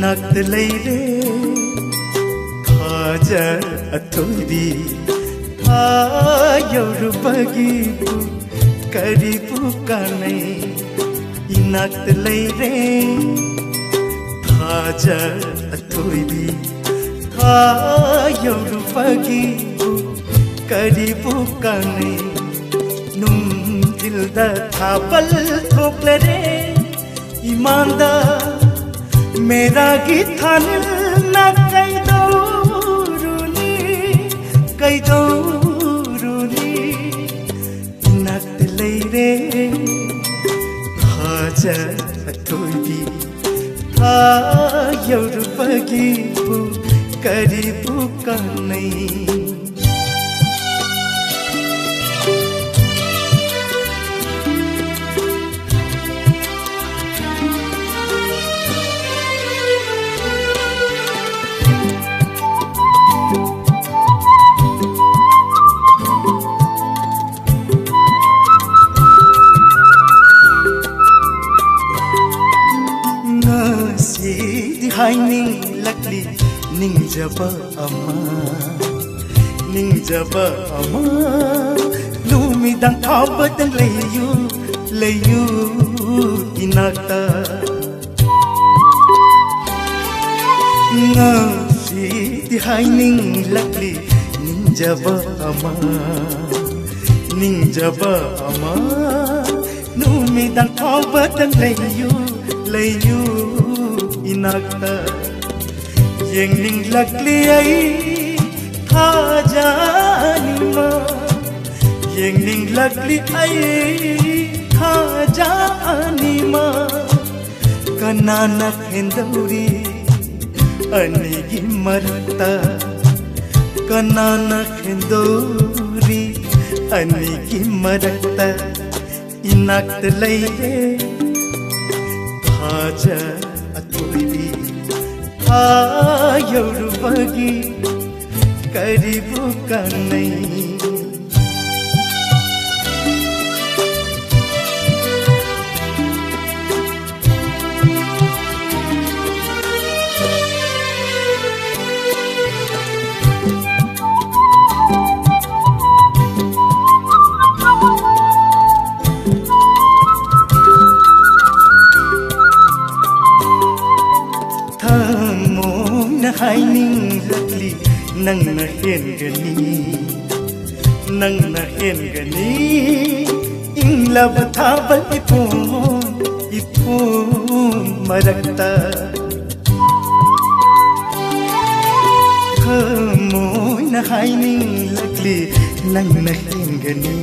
इनाक्त लेरे थाजा अथोरी थायौरुबगी करीबु कानै इनाक्त लेरे थाजा अथोरी थायौरुबगी करीबु कानै नुंगिलदा थापल थोक्लरे इमानदा मेरा गीथान ना कैदौरुनी इनाक्त लेरे थाजा अथोरी थायौरुबगी करीबु कानै Haining lakli ningjaba ama lumidang thabatang layu inakta ngasi di haining lakli ningjaba ama lumidang thabatang layu inakta yengning lakli ai thajanima yengning lakli ai thajanima kanana khendauri anigi marta kanana khendauri anigi marta inakt leire thaja अथोरी थायौरुबगी करीबु कानै haining lakli nangna hengani inglab thabal ipun marakta khamoina haining lakli nangna hengani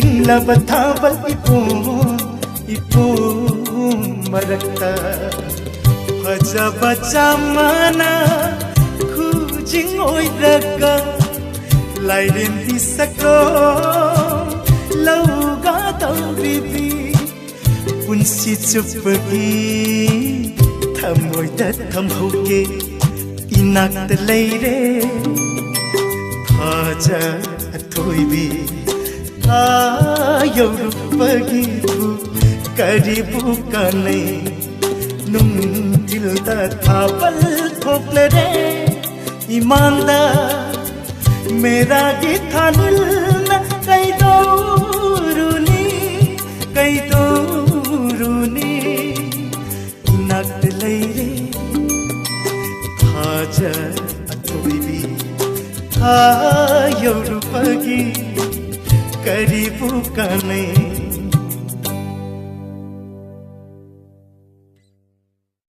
inglab thabal ipun marakta haja bacha mana khujing oidaga lairen disakro lauga tawribi punsi chupagi thamoida thamhoge inakt leire haja athoibi थायौरुबगी करीबु कानै नुंगिलदा थापल थोक्लरे इमानदा मेरा गीथान ना कैदौरुनी इनाक्त लेरे थाजा अथोरी थायौरुबगी करीबु कानै